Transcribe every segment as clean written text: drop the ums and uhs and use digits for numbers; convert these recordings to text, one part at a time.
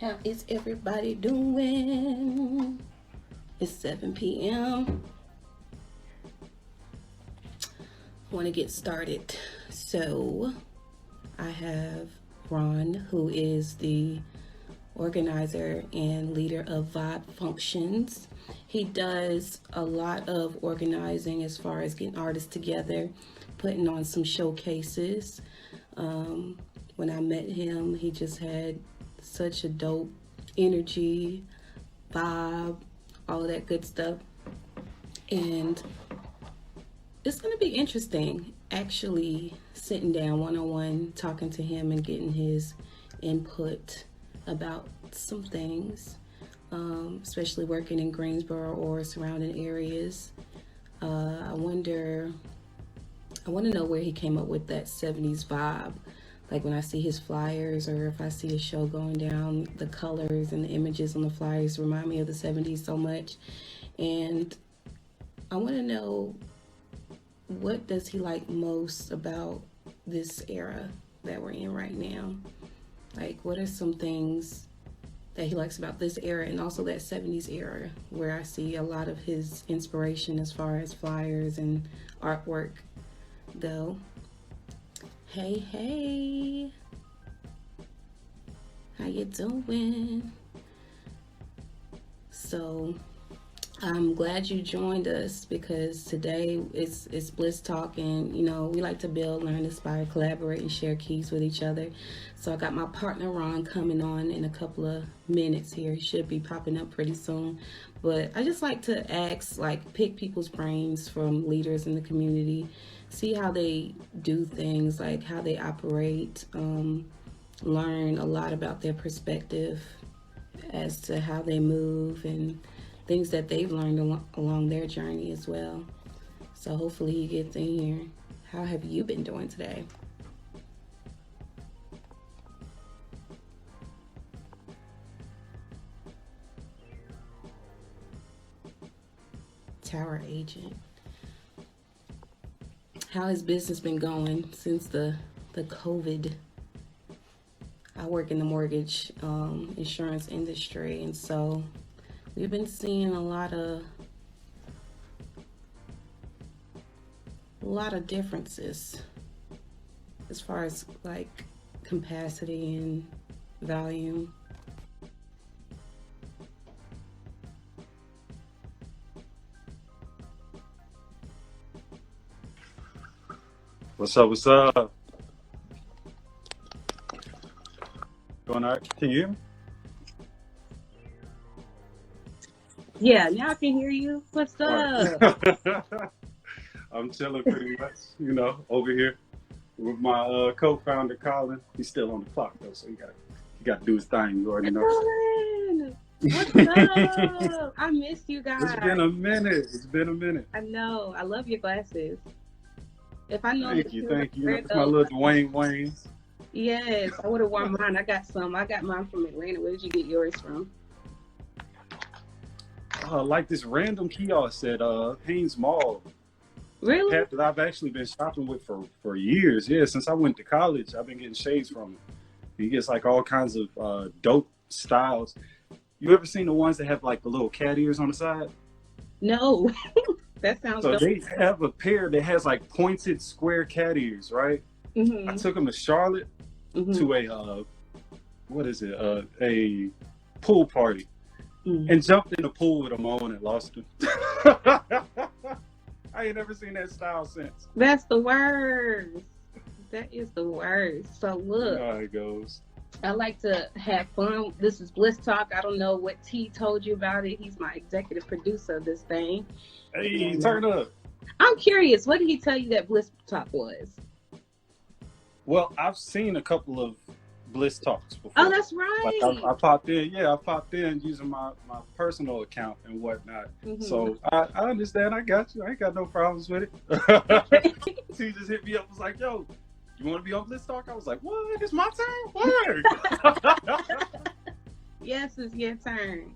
How is everybody doing? It's 7 p.m. I want to get started. So, I have Ron, who is the organizer and leader of VibeFunktions. He does a lot of organizing as far as getting artists together, putting on some showcases. When I met him, he just had such a dope energy, vibe, all of that good stuff. And it's going to be interesting actually sitting down one on one, talking to him and getting his input about some things, especially working in Greensboro or surrounding areas. I wonder, I want to know where he came up with that 70s vibe. Like when I see his flyers or if I see a show going down, the colors and the images on the flyers remind me of the 70s so much. And I want to know, what does he like most about this era that we're in right now? Like, what are some things that he likes about this era and also that 70s era where I see a lot of his inspiration as far as flyers and artwork go? Hey, how you doing? So I'm glad you joined us because today it's Bliss Talk, and you know we like to build, learn, inspire, collaborate, and share keys with each other. So I got my partner Ron coming on in a couple of minutes here. He should be popping up pretty soon. But I just like to ask, like, pick people's brains from leaders in the community, see how they do things, like how they operate, learn a lot about their perspective as to how they move and things that they've learned along their journey as well. So hopefully he gets in here. How have you been doing today? Tower agent. How has business been going since the COVID? I work in the mortgage insurance industry, and so we've been seeing a lot of differences as far as like capacity and volume. What's up? What's up? Going on? Can you hear me? Yeah, now I can hear you. What's All up? right. I'm chilling pretty much, over here with my co-founder Colin. He's still on the clock though, so he got to do his thing. You already know. Colin, what's up? I missed you It's been guys. a minute. It's been a minute. I know. I love your glasses. If I known Thank that you, you were gonna thank you. wear It's my those, little Dwayne Waynes. yes, I would have worn mine. I got some. I got mine from Atlanta. Where did you get yours from? Like this random kiosk at Haynes Mall. Really? Cat that I've actually been shopping with for years. Yeah, since I went to college, I've been getting shades from him. He gets like all kinds of dope styles. You ever seen the ones that have like the little cat ears on the side? No. That sounds So dope. they have a pair that has like pointed square cat ears, right? I Mhm. took them to Charlotte Mhm. to a what is it? A pool party, Mhm. and jumped in the pool with them on and lost them. I ain't never seen that style since. That's the worst. That is the worst. So You look, know how it goes. I like to have fun. This is Bliss Talk. I don't know what T told you about it. He's my executive producer of this thing. Hey, And turn up. I'm curious, what did he tell you that Bliss Talk was? Well, I've seen a couple of Bliss talks Oh, before. that's Like right. I popped in, yeah, I popped in using my personal account and whatnot. Hmm. So I understand. I got you. I ain't got no problems with it. Okay. He just hit me up. Was like, "Yo, you want to be on Bliss Talk?" I was like, "What? It's my turn. Word." Yes, it's your turn.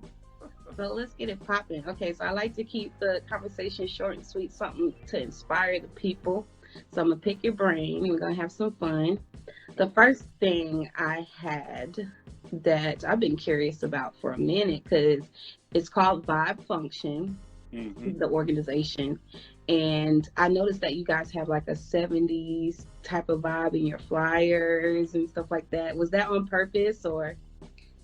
So let's get it popping. Okay, so I like to keep the conversation short and sweet, something to inspire the people. So I'm gonna pick your brain. We're gonna have some fun. The first thing I had that I've been curious about for a minute, because it's called VibeFunktion, Mm-hmm. the organization. And I noticed that you guys have like a 70s type of vibe in your flyers and stuff like that. Was that on purpose or?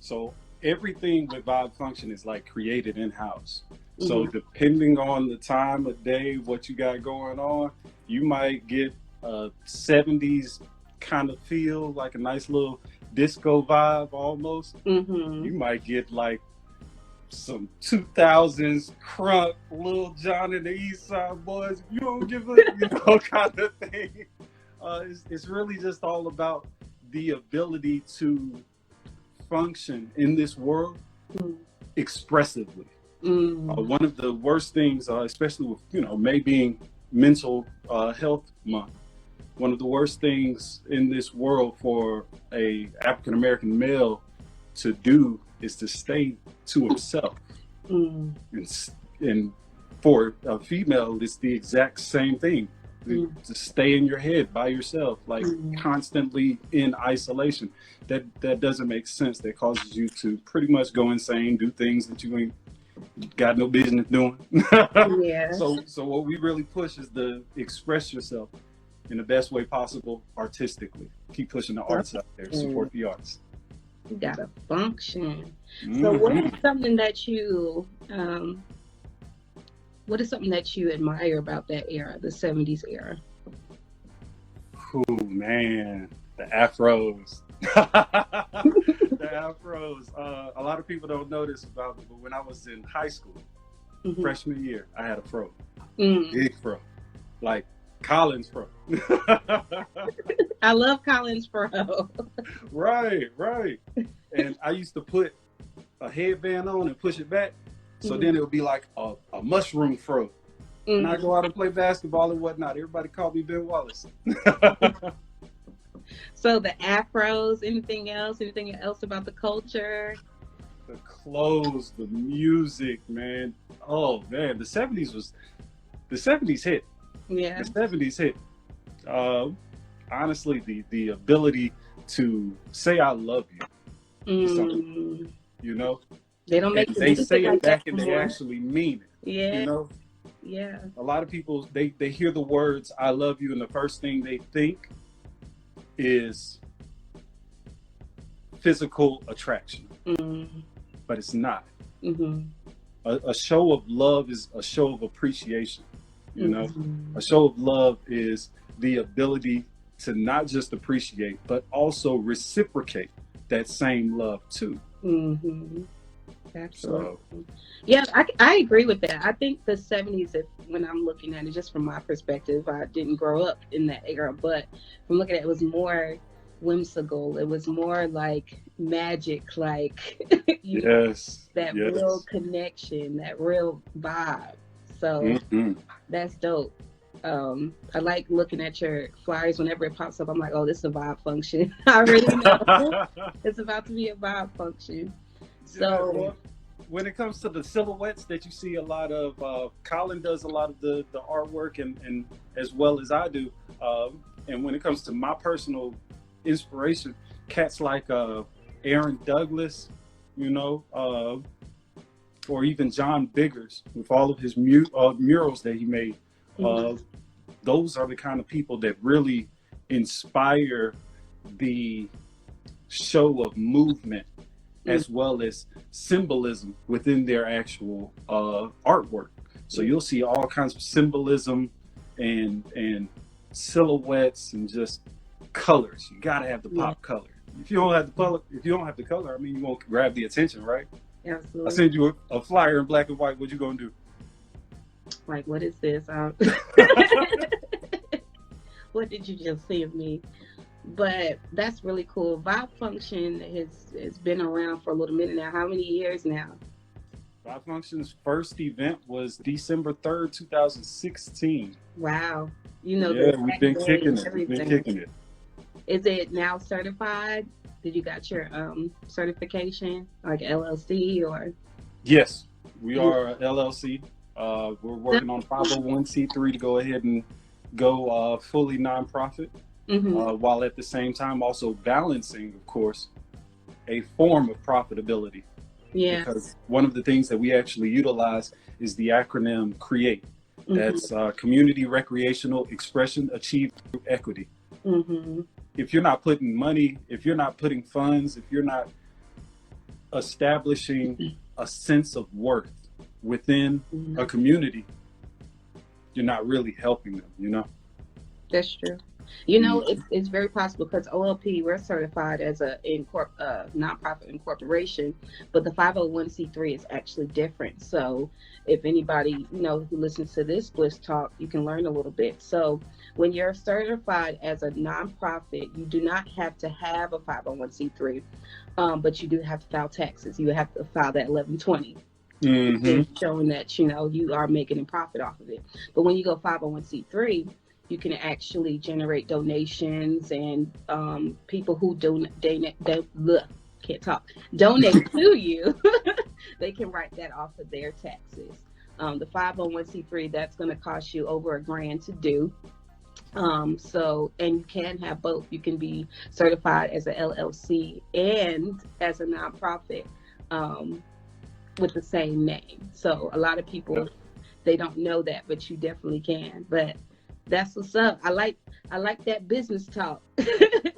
So everything with Vibe Function is like created in house. So Hmm. depending on the time of day, what you got going on, you might get a 70s kind of feel, like a nice little disco vibe almost. Hmm. You might get like some 2000s crunk, Lil Jon and the East Side Boys. You don't give a, kind of thing. It's really just all about the ability to function in this world expressively. Mm. One of the worst things, especially with May being Mental Health Month, one of the worst things in this world for a African American male to do is to stay to himself. Mm. And for a female, it's the exact same thing. To stay in your head by yourself, like constantly in isolation. That doesn't make sense. That causes you to pretty much go insane, do things that you ain't got no business doing. Yeah. So what we really push is to express yourself in the best way possible, artistically. Keep pushing the arts out there. Support the arts. You gotta function. So Mm-hmm. what is something that you admire about that era, the 70s era? Oh man, the afros. The afros. A lot of people don't know this about me, but when I was in high school, freshman year, I had a fro. Big fro. Like Collins fro. I love Collins fro. Right. And I used to put a headband on and push it back. So then it would be like a mushroom fro. And I go out and play basketball and whatnot. Everybody called me Ben Wallace. So the afros, anything else about the culture? The clothes, the music, man. Oh man, the 70s hit. Yeah. The 70s hit. Honestly, the ability to say I love you is something, They don't make they say like it back and anymore. they actually mean it. Yeah. Yeah. A lot of people they hear the words I love you and the first thing they think is physical attraction. But it's not. A show of love is a show of appreciation. A show of love is the ability to not just appreciate but also reciprocate that same love too. Absolutely. So, yeah, I agree with that. I think the 70s, when I'm looking at it just from my perspective, I didn't grow up in that era, but from looking at it, it was more whimsical. It was more like magic, like that real connection, that real vibe. So that's dope. I like looking at your flyers whenever it pops up. I'm like, oh, this is a vibe function. I already know it's about to be a vibe function. So when it comes to the silhouettes that you see a lot of, Colin does a lot of the artwork and as well as I do. And when it comes to my personal inspiration, cats like Aaron Douglas, or even John Biggers with all of his murals that he made. Those are the kind of people that really inspire the show of movement as well as symbolism within their actual artwork. So you'll see all kinds of symbolism and silhouettes and just colors. You gotta have the pop color. If you don't have the color, I mean, you won't grab the attention, right? Absolutely. I send you a flyer in black and white. What you gonna do? Like, what is this? What did you just see of me? But that's really cool. VibeFunktion has been around for a little minute now. How many years now? VibeFunktion's first event was December 3rd, 2016. Wow. We've been kicking it. We've been kicking it. Is it now certified? Did you got your certification, like LLC or? Yes, we are a LLC. We're working on 501c3 to go ahead and go fully nonprofit, while at the same time also balancing, of course, a form of profitability. Yeah. Because one of the things that we actually utilize is the acronym CREATE. That's community recreational expression achieved through equity. If you're not putting money, if you're not putting funds, if you're not establishing a sense of worth within a community, you're not really helping them, you know? That's true. You know, it's very possible because OLP, we're certified as a nonprofit incorporation, but the 501c3 is actually different. So if anybody, you know, who listens to this Bliss Talk, you can learn a little bit. So when you're certified as a nonprofit, you do not have to have a 501c3, but you do have to file taxes. You have to file that 1120. Showing that, you know, you are making a profit off of it. But when you go 501c3, you can actually generate donations, and people who donate to you, they can write that off of their taxes. The 501c3, that's going to cost you over $1,000 to do. So, and you can have both. You can be certified as a LLC and as a nonprofit with the same name. So a lot of people, they don't know that, but you definitely can. But that's what's up. I like that business talk. Getting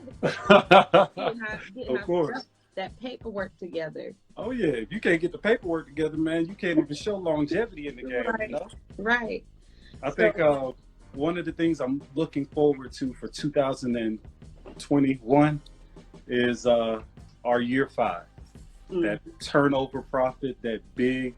Of course. that paperwork together. Oh yeah, if you can't get the paperwork together, man, you can't even show longevity in the game. Right. You know? Right. I think one of the things I'm looking forward to for 2021 is our year 5. That turnover profit, that big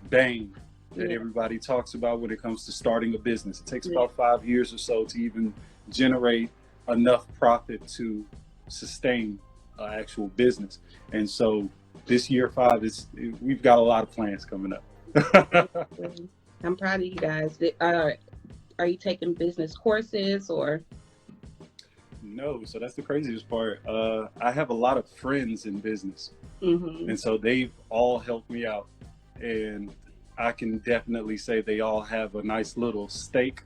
bang that everybody talks about when it comes to starting a business. It takes about 5 years or so to even generate enough profit to sustain an actual business. And so this year 5 we've got a lot of plans coming up. I'm proud of you guys. Are you taking business courses or? No, so that's the craziest part. I have a lot of friends in business, and so they've all helped me out, and I can definitely say they all have a nice little stake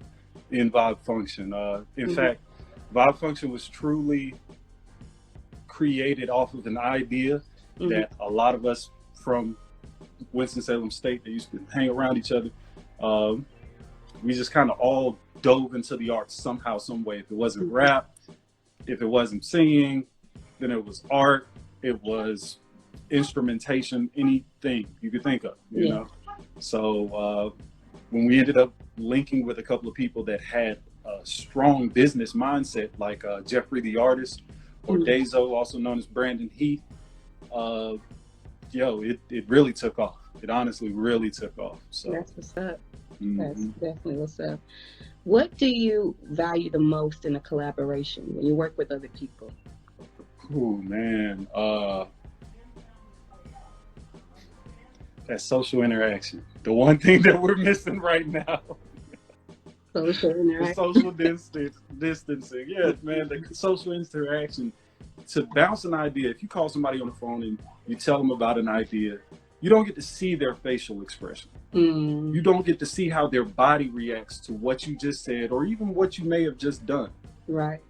in VibeFunktion. In fact, VibeFunktion was truly created off of an idea that a lot of us from Winston-Salem State that used to hang around each other, we just kind of all dove into the arts somehow, some way. If it wasn't rap, if it wasn't singing, then it was art, it was instrumentation, anything you could think of, you know? So when we ended up linking with a couple of people that had a strong business mindset, like Jeffrey the artist, or Dazo, also known as Brandon Heath, it really took off. It honestly really took off. So that's what's up. That's definitely what's up. What do you value the most in a collaboration when you work with other people? Oh man, that social interaction. The one thing that we're missing right now. Social interaction. The social distancing. Yeah, man, the social interaction. To bounce an idea, if you call somebody on the phone and you tell them about an idea, you don't get to see their facial expression. You don't get to see how their body reacts to what you just said or even what you may have just done. Right.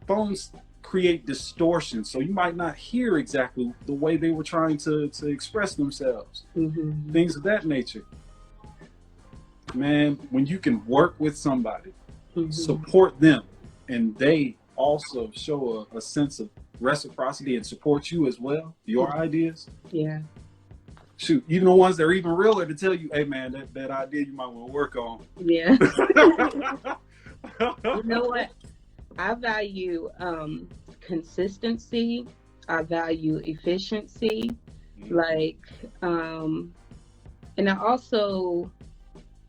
Phones create distortion, so you might not hear exactly the way they were trying to express themselves. Things of that nature. Man, when you can work with somebody, support them, and they also show a sense of reciprocity and support you as well, your ideas. Yeah. Shoot, even the ones that are even realer to tell you, hey man, that idea you might want to work on. Yeah. You know what? I value consistency. I value efficiency. And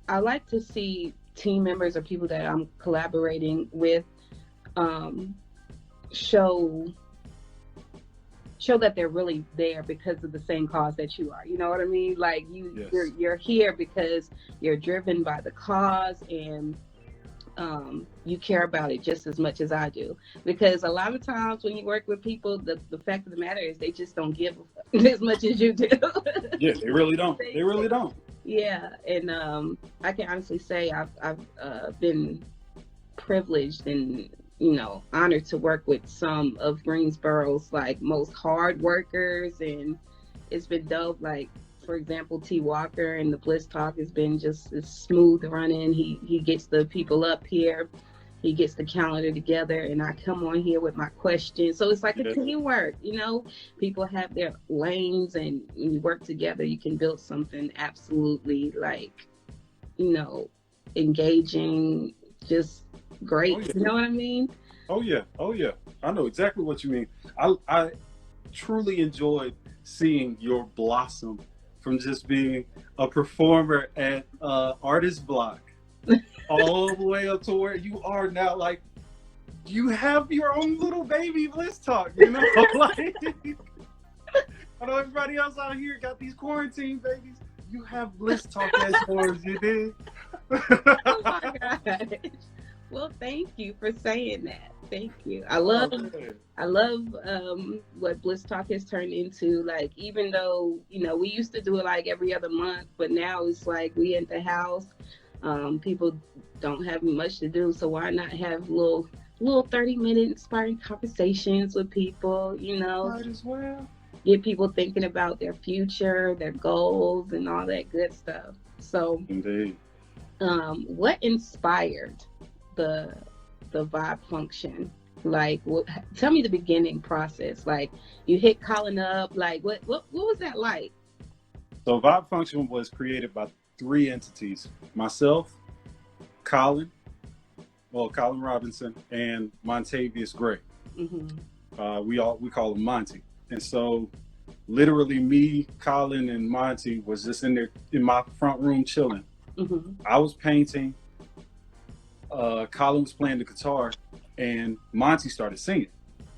I like to see team members or people that I'm collaborating with show that they're really there because of the same cause that you are. You know what I mean? Like you're here because you're driven by the cause, and you care about it just as much as I do. Because a lot of times when you work with people, the fact of the matter is they just don't give as much as you do. Yeah, they really don't. They really don't. Yeah, and I can honestly say I've been privileged and honored to work with some of Greensboro's like most hard workers, and it's been dope. Like, for example, T Walker and the Bliss Talk has been just as smooth running. He gets the people up here, he gets the calendar together, and I come on here with my questions. So it's like a teamwork, people have their lanes, and when you work together, you can build something absolutely like, engaging, just great. Oh, yeah. You know what I mean? Oh yeah, I know exactly what you mean. I truly enjoyed seeing your blossom from just being a performer at Artist Block all the way up to where you are now. Like, you have your own little baby Bliss Talk, like, I know everybody else out here got these quarantine babies. You have Bliss Talk as yours, you did. Oh my gosh. Well, thank you for saying that. Thank you. I love what Bliss Talk has turned into. Like, even though, we used to do it like every other month, but now it's like we at the house. People don't have much to do, so why not have little 30-minute inspiring conversations with people, Might as well. Get people thinking about their future, their goals, and all that good stuff. So, indeed. What inspired the VibeFunktion? Like, tell me the beginning process. Like, you hit Colin up. Like, what was that like? So VibeFunktion was created by 3 entities: myself, Colin Robinson, and Montavious Gray. Mm-hmm. We call him Monty. And so literally me, Colin, and Monty was just in my front room chilling. Mm-hmm. I was painting, Colin was playing the guitar, and Monty started singing.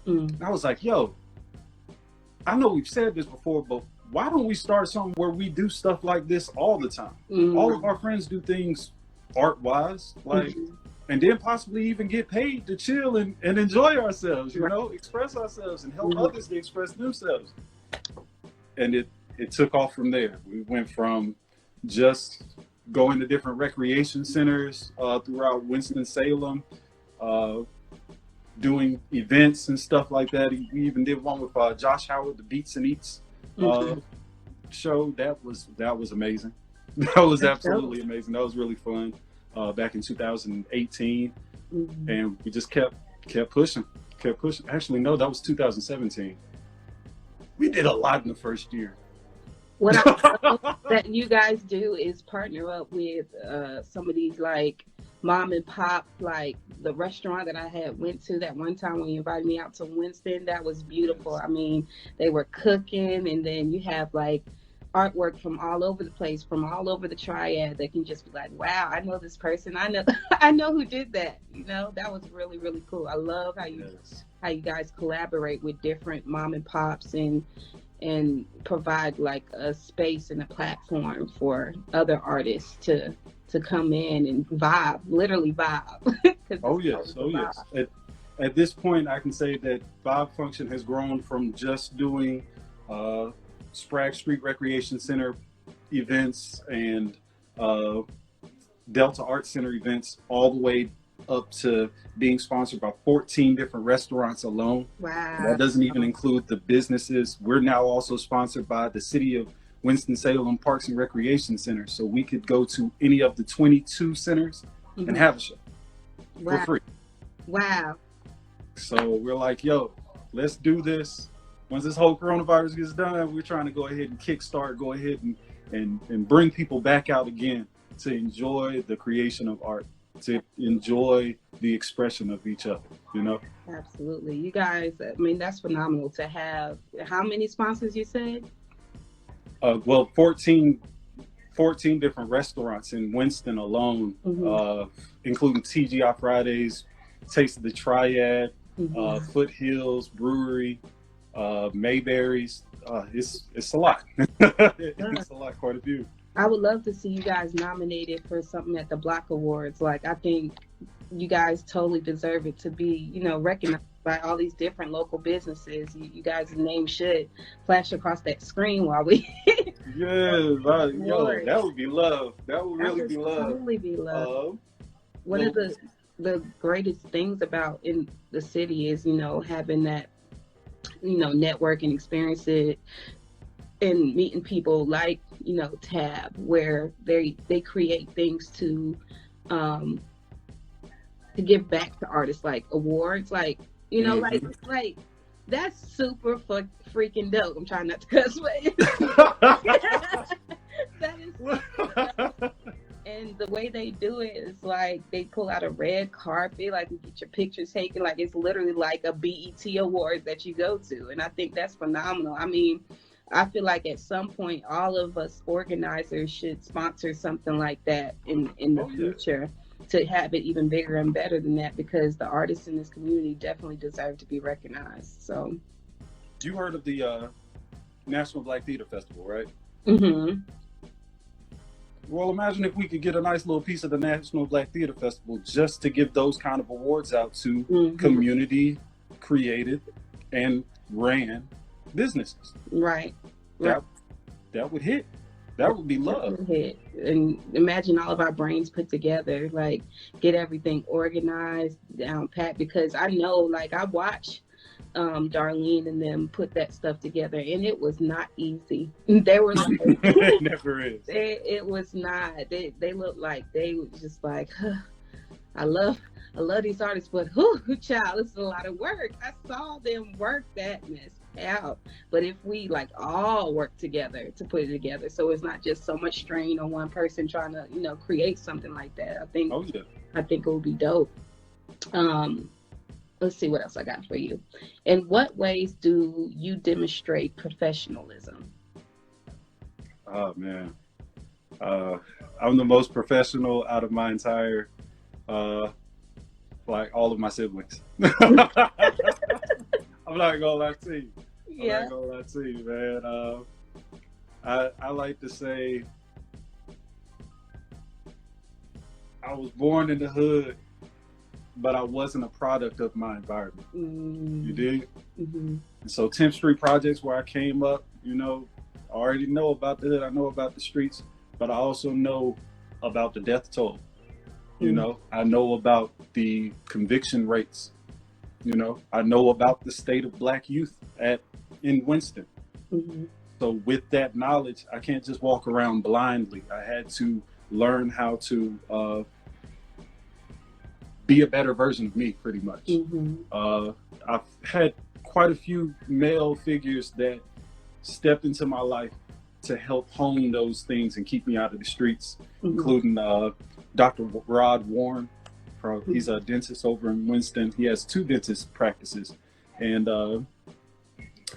And I was like, yo, I know we've said this before, but why don't we start something where we do stuff like this all the time? All of our friends do things art-wise, like, and then possibly even get paid to chill and enjoy ourselves, express ourselves and help others to express themselves. And it took off from there. We went from just going to different recreation centers throughout Winston-Salem, doing events and stuff like that. We even did one with Josh Howard, the Beats and Eats show. That was amazing. That was absolutely amazing. That was really fun. Back in 2018, and we just kept pushing. Actually, no, that was 2017. We did a lot in the first year. What I know that you guys do is partner up with some of these like mom and pop, like the restaurant that I had went to that one time when you invited me out to Winston. That was beautiful. I mean, they were cooking, and then you have like artwork from all over the place, from all over the triad. They can just be like, wow, I know this person. I know who did that. That was really, really cool. I love how you guys collaborate with different mom and pops and provide like a space and a platform for other artists to come in and vibe, literally vibe. Oh yes. At this point, I can say that VibeFunktion has grown from just doing Sprague Street Recreation Center events and Delta Art Center events, all the way up to being sponsored by 14 different restaurants alone. Wow. That doesn't even include the businesses. We're now also sponsored by the City of Winston-Salem Parks and Recreation Center, so we could go to any of the 22 centers and have a show for free. Wow. So we're like, yo, let's do this. Once this whole coronavirus gets done, we're trying to go ahead and go ahead and bring people back out again to enjoy the creation of art, to enjoy the expression of each other, Absolutely. You guys, I mean, that's phenomenal to have. How many sponsors you said? 14 different restaurants in Winston alone, including TGI Fridays, Taste of the Triad, Foothills Brewery, Mayberries. It's a lot. It's a lot, quite a few. I would love to see you guys nominated for something at the Block Awards. Like, I think you guys totally deserve it to be, recognized by all these different local businesses. You guys' name should flash across that screen while we. Yo, that would be love. That would really be love. Totally be love. What are the the greatest things about in the city is, having that, network and experience it and meeting people like, Tab, where they create things um to give back to artists, like awards, like, Hmm. like that's super freaking dope. I'm trying not to cuss, but that is super dope. And the way they do it is like they pull out a red carpet, like you get your pictures taken, like it's literally like a BET award that you go to. And I think that's phenomenal. I mean, I feel like at some point all of us organizers should sponsor something like that in the Oh yeah. future, to have it even bigger and better than that, because the artists in this community definitely deserve to be recognized. So, You heard of the National Black Theater Festival, right? hmm Well, imagine if we could get a nice little piece of the National Black Theater Festival just to give those kind of awards out to hmm community created and ran businesses. right, right. That that would hit. That would be love. Definitely hit. And imagine all of our brains put together, like get everything organized, down pat. Because I know, like I watch Darlene and them put that stuff together, and it was not easy. They were like, It never is. it was not. They looked like they were just like, huh, I love I love these artists, but whew, child, it's a lot of work. I saw them work that mess out. But if we like all work together to put it together, so it's not just so much strain on one person trying to, create something like that. Oh yeah. I think it would be dope. Um, let's see what else I got for you. In what ways do you demonstrate professionalism? Oh man. Uh, I'm the most professional out of my entire, uh, like all of my siblings. I'm not gonna lie to you. I'm Yeah. not gonna lie to you, man. I like to say I was born in the hood, but I wasn't a product of my environment. You Mm-hmm. dig? And so 10th Street projects where I came up, I already know about the hood. I know about the streets, but I also know about the death toll. I know about the conviction rates. I know about the state of black youth in Winston. Mm-hmm. So with that knowledge, I can't just walk around blindly. I had to learn how to be a better version of me, pretty much. Mm-hmm. I've had quite a few male figures that stepped into my life to help hone those things and keep me out of the streets, Mm-hmm. including Dr. Rod Warren. He's a dentist over in Winston. He has 2 dentist practices. And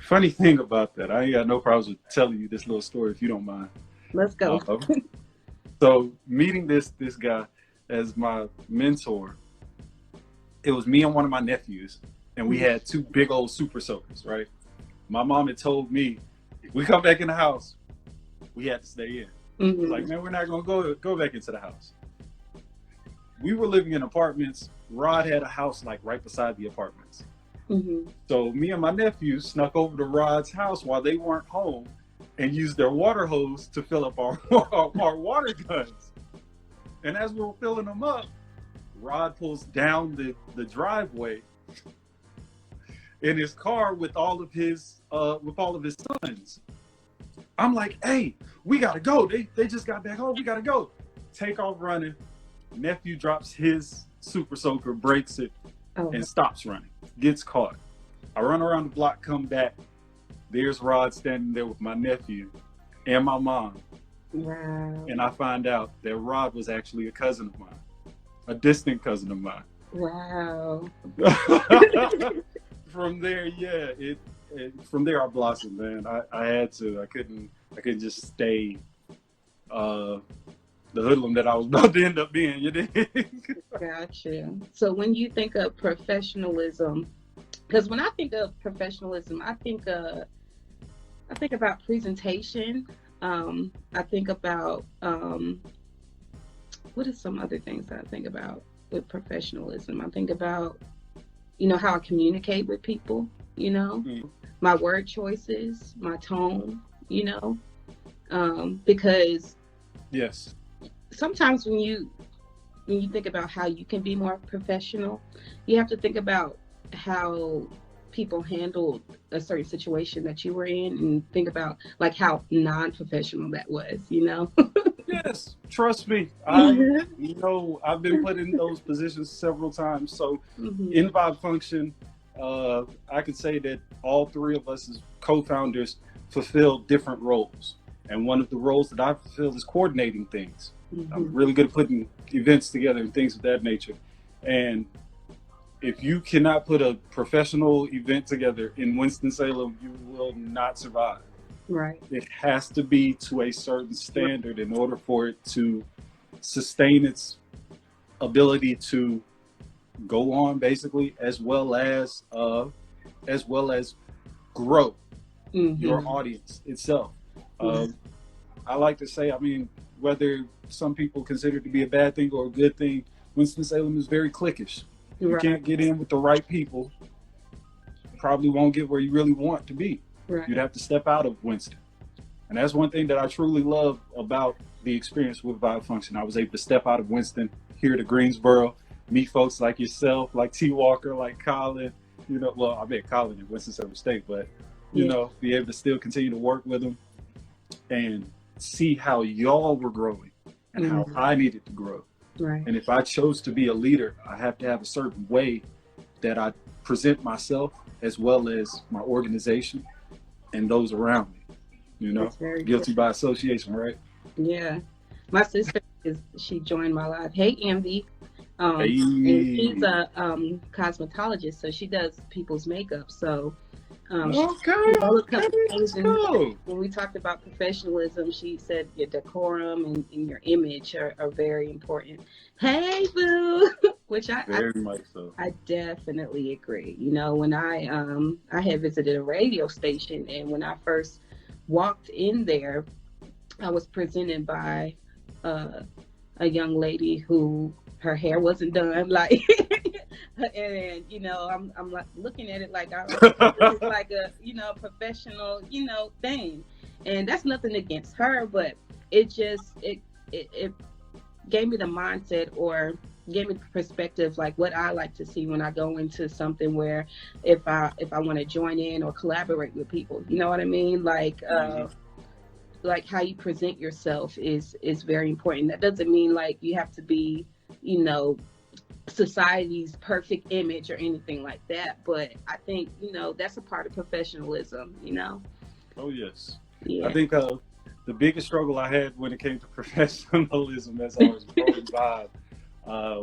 funny thing about that, I ain't got no problems with telling you this little story if you don't mind. Let's go. So meeting this guy as my mentor, it was me and one of my nephews, and we had 2 big old super soakers, right? My mom had told me, if we come back in the house, we had to stay in. Mm-hmm. Like, man, we're not gonna go back into the house. We were living in apartments. Rod had a house like right beside the apartments. Mm-hmm. So me and my nephew snuck over to Rod's house while they weren't home and used their water hose to fill up our water guns. And as we were filling them up, Rod pulls down the driveway in his car with all of his sons. I'm like, hey, we gotta go. They just got back home. We gotta go. Take off running. Nephew drops his super soaker, breaks it, Oh. and stops running. Gets caught. I run around the block, come back. There's Rod standing there with my nephew and my mom. Wow. And I find out that Rod was actually a cousin of mine, a distant cousin of mine. Wow. From there, yeah, from there I blossomed, man. I had to. I couldn't just stay the hoodlum that I was about to end up being. You dig? Gotcha. So when you think of professionalism, because when I think of professionalism, I think about presentation. I think about what are some other things that I think about with professionalism? I think about, how I communicate with people, Mm. my word choices, my tone, because Yes. sometimes when you when you think about how you can be more professional, you have to think about how people handled a certain situation that you were in, and think about like how non-professional that was, you know? Yes, trust me. Mhm. I've been put in those positions several times. So Mhm. in VibeFunktion, I could say that all three of us as co-founders fulfill different roles. And one of the roles that I fulfill is coordinating things. I'm Mhm. really good at putting events together and things of that nature. And if you cannot put a professional event together in Winston-Salem, you will not survive. Right. It has to be to a certain standard in order for it to sustain its ability to go on, basically, as well as grow your Mhm. audience itself. Yeah. Um, I like to say, I mean, whether some people consider it to be a bad thing or a good thing, Winston-Salem is very cliquish. If you Right. can't get in with the right people, you probably won't get where you really want to be. You'd Right. have to step out of Winston. And that's one thing that I truly love about the experience with VibeFunktion. I was able to step out of Winston here to Greensboro, meet folks like yourself, like T. Walker, like Colin. Well, I met Colin in Winston-Salem State, but Yeah. be able to still continue to work with them and see how y'all were growing and how Mhm. I needed to grow. Right. And if I chose to be a leader, I have to have a certain way that I present myself as well as my organization and those around me. That's very true. Guilty by association, right? Yeah. My sister she joined my life. Hey, Envy. And she's Hey. a cosmetologist, so she does people's makeup. So she Okay, developed a okay, couple let's things, and go. when we talked about professionalism, she said your decorum and your image are very important. Hey, boo, which Very much so. I definitely agree. You know, when I had visited a radio station, and when I first walked in there, I was presented by uh, a young lady who her hair wasn't done, like, and I'm like looking at it like this is like a professional thing, and that's nothing against her, but it just it gave me the mindset, or gave me the perspective, like what I like to see when I go into something where if I want to join in or collaborate with people, you know what I mean, Mhm. like how you present yourself is very important. That doesn't mean like you have to be, you know, society's perfect image or anything like that. But I think, that's a part of professionalism, you know? Oh yes, I Yeah. think the biggest struggle I had when it came to professionalism as I was growing by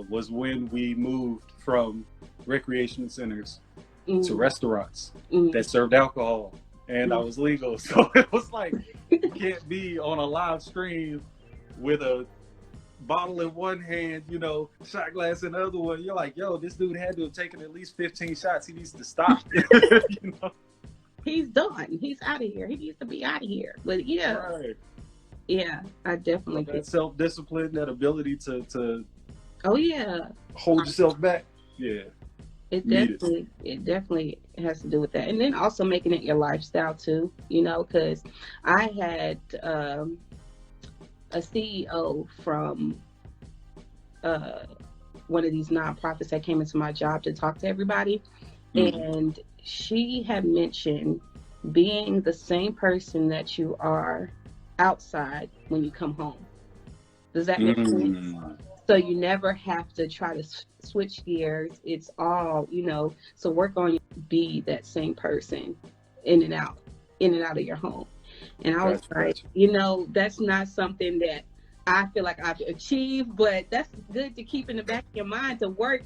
was when we moved from recreation centers to Mm, restaurants mm, that served alcohol, and I mm. was legal. So it was like you can't be on a live stream with a bottle in one hand, shot glass in the other one. You're like, yo, this dude had to have taken at least 15 shots. He needs to stop. you know? He's done. He's out of here. He needs to be out of here. But yeah, Right. yeah, I So definitely that get. self discipline, that ability to Oh yeah, hold yourself back, yeah, needed. it definitely has to do with that, and then also making it your lifestyle too. You know, because I had a CEO from uh, one of these nonprofits that came into my job to talk to everybody, Mm-hmm. and she had mentioned being the same person that you are outside when you come home. Does that make sense? Mm. So you never have to try to switch gears. It's all, so work on you be that same person in and out, in and out of your home. And I was Gotcha, like, gotcha. that's not something that I feel like I've achieved, but that's good to keep in the back of your mind, to work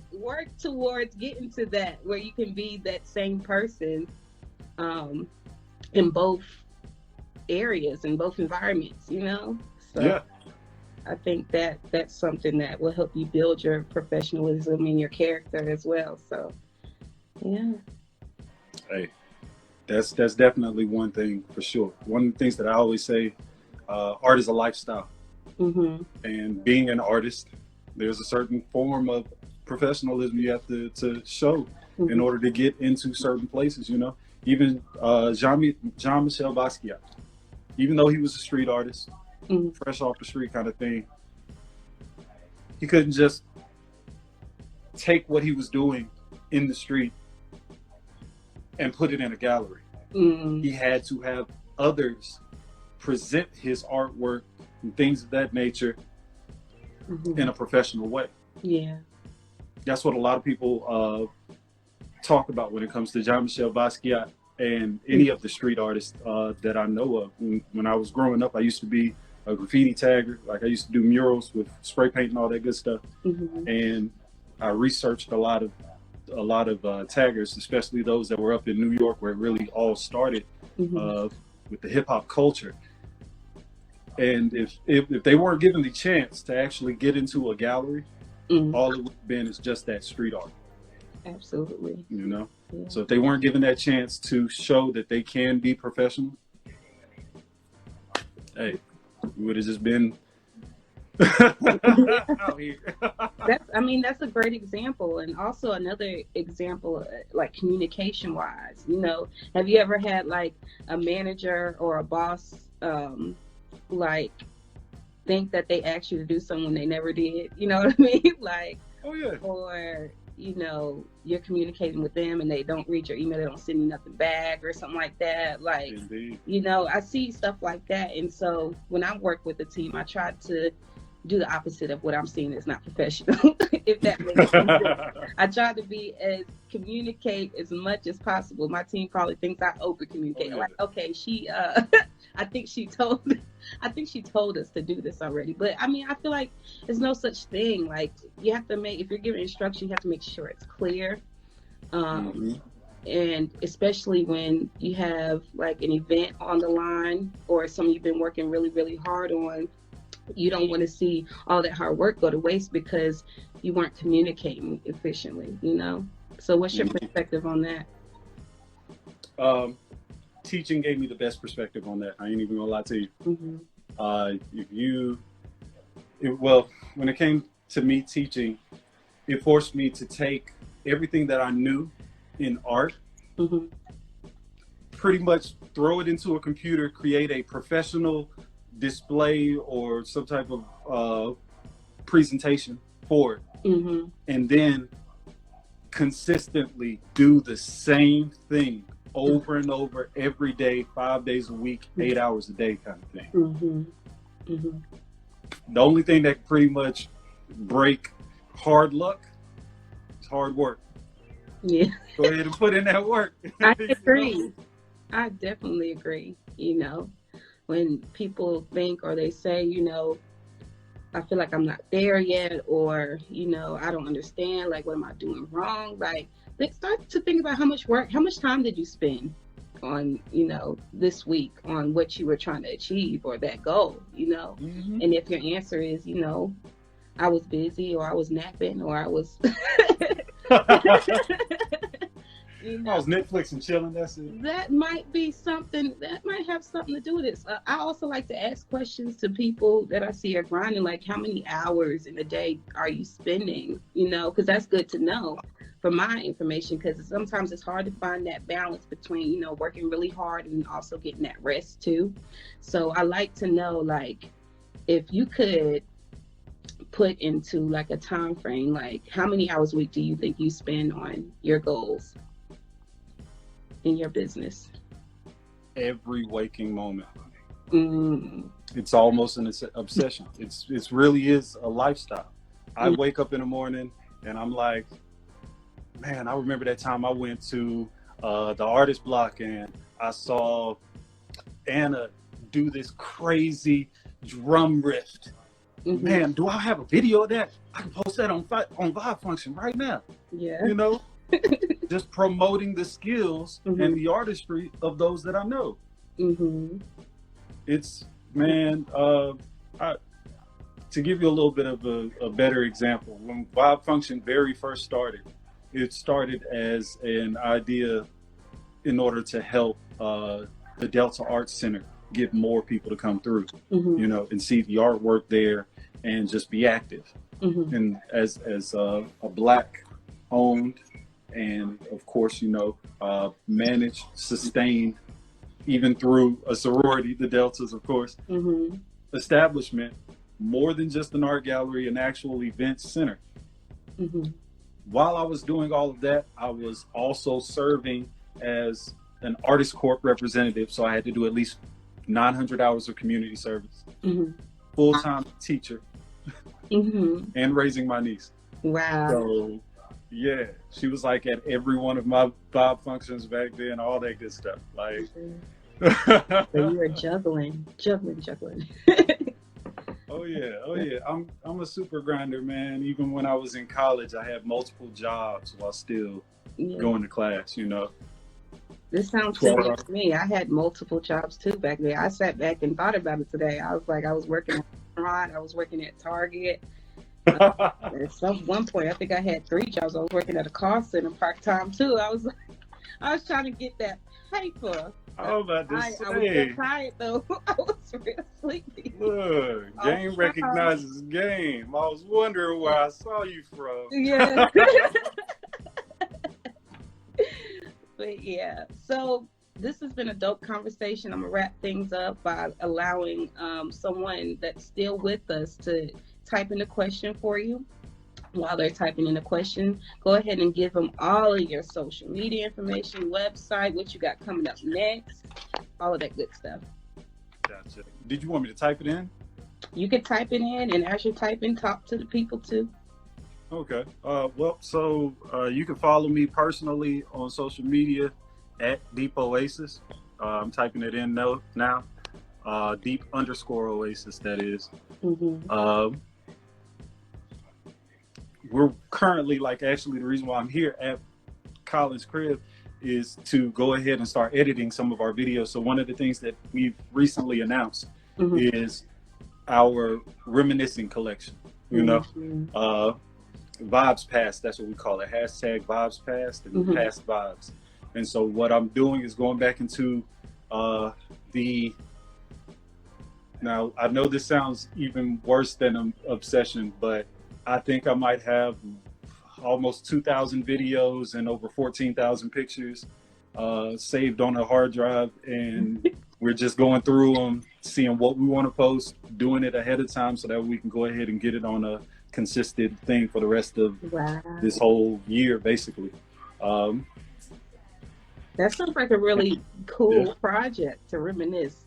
towards getting to that where you can be that same person um, in both areas, in both environments, you know? So Yeah. I think that that's something that will help you build your professionalism and your character as well. So yeah. Hey, that's definitely one thing for sure. One of the things that I always say, art is a lifestyle, Mhm. and being an artist, there's a certain form of professionalism you have to show in Mhm. order to get into certain places. Even Jean Michel Basquiat, even though he was a street artist, Mhm. fresh off the street kind of thing, he couldn't just take what he was doing in the street and put it in a gallery. He had to have others present his artwork and things of that nature in a professional way. Yeah. That's what a lot of people talk about when it comes to Jean-Michel Basquiat and any of the street artists that I know of. When I was growing up, I used to be a graffiti tagger. Like I used to do murals with spray paint and all that good stuff. And I researched a lot of taggers, especially those that were up in New York, where it really all started with the hip hop culture. And if they weren't given the chance to actually get into a gallery, all it would have been is just that street art. Absolutely. You know? Yeah. So if they weren't given that chance to show that they can be professional, hey, we would have just been out here. That's a great example. And also another example, like communication wise, you know, have you ever had like a manager or a boss like think that they asked you to do something when they never did? You know what I mean? Like, oh yeah. Or, you know, you're communicating with them and they don't read your email, they don't send you nothing back or something like that. Like, Indeed. you know, I see stuff like that. And so when I work with the team, I try to do the opposite of what I'm seeing is not professional, if that makes sense. I try to communicate as much as possible. My team probably thinks I over communicate. Oh, yeah. Like, okay, I think she told us to do this already. But I mean, I feel like there's no such thing. Like, you have to if you're giving instruction, you have to make sure it's clear. And especially when you have like an event on the line or something you've been working really, really hard on, you don't want to see all that hard work go to waste because you weren't communicating efficiently, you know? So what's your perspective on that? Teaching gave me the best perspective on that. I ain't even gonna lie to you. When it came to me teaching, it forced me to take everything that I knew in art, pretty much throw it into a computer, create a professional display or some type of presentation for it, and then consistently do the same thing over and over every day, 5 days a week, 8 hours a day kind of thing. The only thing that can pretty much break hard luck is hard work. Yeah. Go ahead and put in that work. I agree. I definitely agree. You know, when people think or they say, you know, I feel like I'm not there yet, or, you know, I don't understand, like, what am I doing wrong? Like, they start to think about how much time did you spend on, you know, this week on what you were trying to achieve or that goal, you know? And if your answer is, you know, I was busy or I was napping or I was... You know, I was Netflix and chilling. That's it. That might be something that might have something to do with it. I also like to ask questions to people that I see are grinding, like how many hours in a day are you spending? You know, because that's good to know for my information. Because sometimes it's hard to find that balance between, you know, working really hard and also getting that rest too. So I like to know, like, if you could put into like a time frame, like how many hours a week do you think you spend on your goals in your business? Every waking moment. It's almost an obsession. It's really is a lifestyle. I wake up in the morning and I'm like, man, I remember that time I went to the artist block and I saw Anna do this crazy drum riff. Man, do I have a video of that? I can post that on VibeFunktion right now. Yeah. You know? Just promoting the skills and the artistry of those that I know. It's, man, to give you a little bit of a better example, when VibeFunktion very first started, it started as an idea in order to help the Delta Arts Center get more people to come through, you know, and see the artwork there and just be active. And as a Black owned and of course, you know, managed, sustained, even through a sorority, the Deltas, of course, establishment, more than just an art gallery, an actual event center. Mm-hmm. While I was doing all of that, I was also serving as an artist corp representative. So I had to do at least 900 hours of community service, Mm-hmm. full-time teacher, Mm-hmm. and raising my niece. Wow. So yeah, she was like at every one of my Vibe functions back then, all that good stuff. Like, So you were juggling. oh yeah. I'm a super grinder, man. Even when I was in college, I had multiple jobs while still Yeah. going to class. You know. This sounds 12 similar hours. to me. I had multiple jobs too back then. I sat back and thought about it today. I was like, I was working at a restaurant, I was working at Target. At one point, I think I had 3 jobs. I was working at a call center part-time too. I was trying to get that paper. I was about to I was say, so tired though. I was real sleepy. look, game recognizes game. I was wondering where I saw you from. Yeah. But yeah, so this has been a dope conversation. I'm gonna wrap things up by allowing someone that's still with us to type in a question for you. While they're typing in a question, go ahead and give them all of your social media information, website, what you got coming up next, all of that good stuff. Gotcha. Did you want me to type it in? You can type it in, and as you're typing, talk to the people too. Okay. Well, so you can follow me personally on social media at Deep Oasis. I'm typing it in now. Deep_Oasis, that is. Mm-hmm. We're currently, like, actually the reason why I'm here at Colin's crib is to go ahead and start editing some of our videos. So one of the things that we've recently announced is our reminiscing collection, you know, vibes past, that's what we call it, hashtag vibes past and past vibes. And so what I'm doing is going back into now I know this sounds even worse than an obsession, but I think I might have almost 2,000 videos and over 14,000 pictures saved on a hard drive, and we're just going through them, seeing what we want to post, doing it ahead of time so that we can go ahead and get it on a consistent thing for the rest of this whole year, basically. That sounds like a really cool project to reminisce.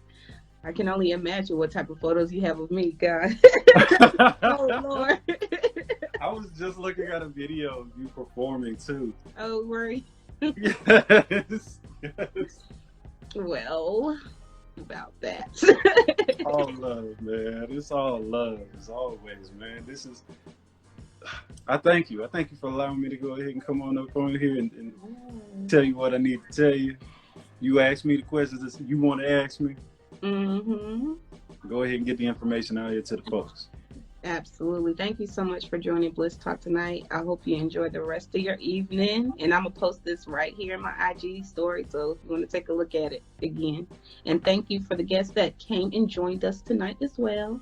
I can only imagine what type of photos you have of me, God. Oh, Lord. I was just looking at a video of you performing, too. Oh, worry. Yes. Well, about that. All love, man. It's all love, as always, man. I thank you. I thank you for allowing me to go ahead and come on up on here and tell you what I need to tell you. You ask me the questions that you want to ask me. Go ahead and get the information out here to the folks. Absolutely. Thank you so much for joining Bliss Talk tonight. I hope you enjoy the rest of your evening. And I'm going to post this right here in my IG story. So if you want to take a look at it again. And thank you for the guests that came and joined us tonight as well.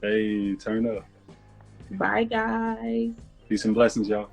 Hey, turn up. Bye, guys. Peace and blessings, y'all.